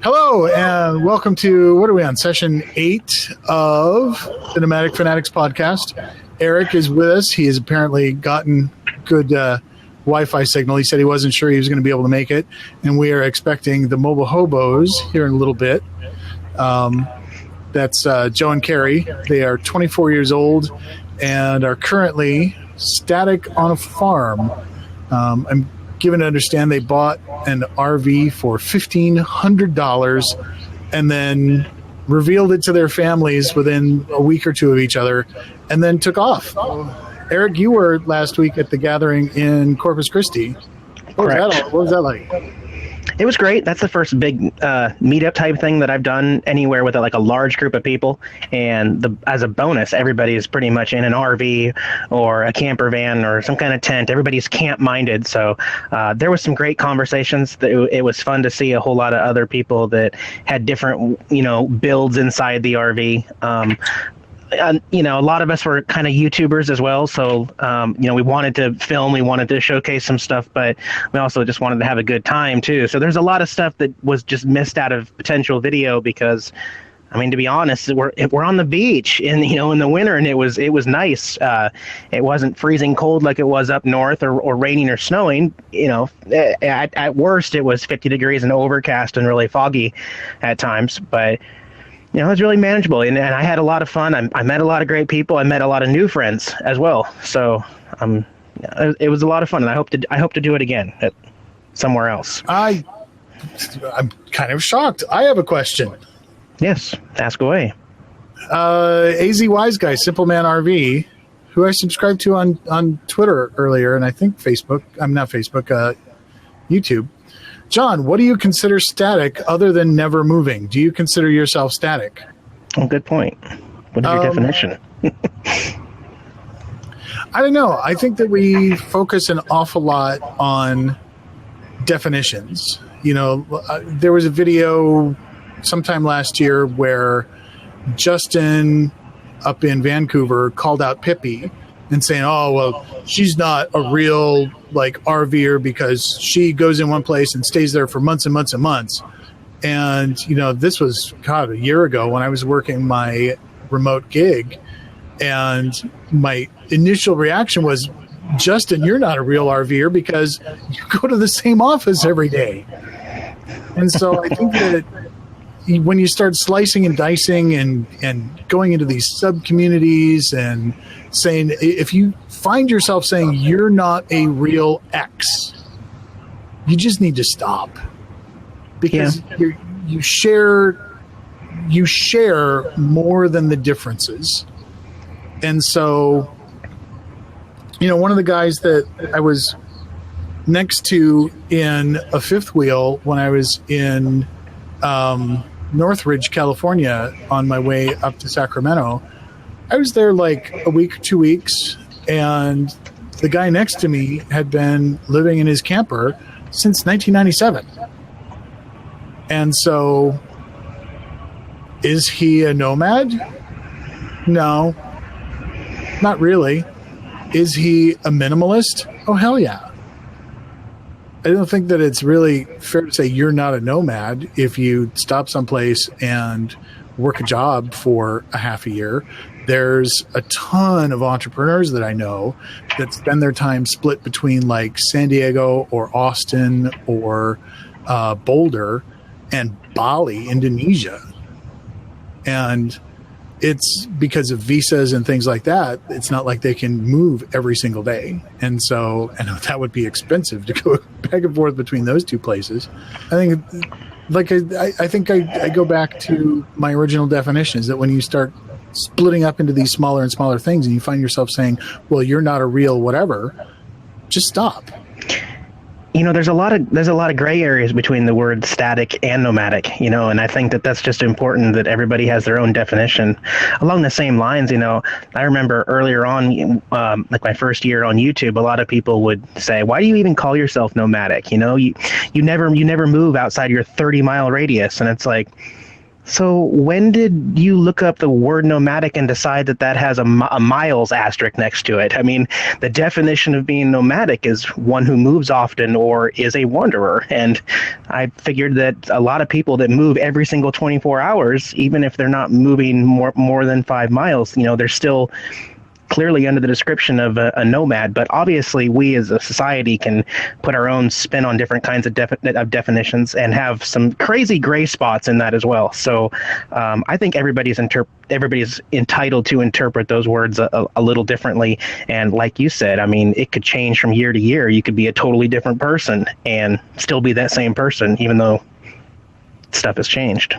Hello, and welcome to, what are we on, session 8 of the Nomadic Fanatics podcast. Eric is with us. He has apparently gotten good Wi-Fi signal. He said he wasn't sure he was going to be able to make it, and we are expecting the Mobile Hobos here in a little bit. That's Joe and Carrie. They are 24 years old and are currently static on a farm. I'm given to understand they bought an RV for $1,500 and then revealed it to their families within a week or two of each other and then took off. Eric, you were last week at the gathering in Corpus Christi. What was that like? It was great. That's the first big meetup type thing that I've done anywhere with a large group of people. And as a bonus, everybody is pretty much in an RV or a camper van or some kind of tent. Everybody's camp minded. So there was some great conversations. It was fun to see a whole lot of other people that had different, builds inside the RV. A lot of us were kind of YouTubers as well. So, we wanted to film, we wanted to showcase some stuff, but we also just wanted to have a good time too. So there's a lot of stuff that was just missed out of potential video because, to be honest, we're on the beach in the winter, and it was nice. It wasn't freezing cold like it was up north or raining or snowing. At worst it was 50 degrees and overcast and really foggy at times, but it was really manageable, and I had a lot of fun. I met a lot of great people. I met a lot of new friends as well. So it was a lot of fun, and I hope to do it again somewhere else. I'm kind of shocked. I have a question. Yes, ask away. AZ Wise Guy, Simple Man RV, who I subscribed to on Twitter earlier, and I think Facebook. I'm not Facebook. YouTube. John, what do you consider static other than never moving? Do you consider yourself static? Oh, good point. What is your definition? I don't know. I think that we focus an awful lot on definitions. There was a video sometime last year where Justin up in Vancouver called out Pippi and saying, oh, well, she's not a real RVer because she goes in one place and stays there for months and months and months. And, this was a year ago when I was working my remote gig. And my initial reaction was, Justin, you're not a real RVer because you go to the same office every day. And so I think that when you start slicing and dicing and going into these sub communities and saying, if you find yourself saying you're not a real X, you just need to stop, because you share more than the differences. And so, one of the guys that I was next to in a fifth wheel when I was in Northridge, California, on my way up to Sacramento, I was there a week, 2 weeks, and the guy next to me had been living in his camper since 1997. And so, is he a nomad? No, not really. Is he a minimalist? Oh, hell yeah. I don't think that it's really fair to say you're not a nomad if you stop someplace and work a job for a half a year. There's a ton of entrepreneurs that I know that spend their time split between San Diego or Austin or Boulder and Bali, Indonesia. And it's because of visas and things like that. It's not like they can move every single day. And so, I know that would be expensive to go back and forth between those two places. I think I go back to my original definition, is that when you start splitting up into these smaller and smaller things and you find yourself saying, well, you're not a real whatever, just stop. There's a lot of gray areas between the word static and nomadic, and I think that that's just important that everybody has their own definition. Along the same lines, I remember earlier on, my first year on YouTube, a lot of people would say, why do you even call yourself nomadic? You never move outside your 30-mile radius. And it's like, So when did you look up the word nomadic and decide that that has a miles asterisk next to it? I mean, the definition of being nomadic is one who moves often or is a wanderer. And I figured that a lot of people that move every single 24 hours, even if they're not moving more than 5 miles, they're still clearly under the description of a nomad. But obviously we as a society can put our own spin on different kinds of definitions and have some crazy gray spots in that as well. So I think everybody's entitled to interpret those words a little differently. And like you said, I mean, it could change from year to year. You could be a totally different person and still be that same person, even though stuff has changed.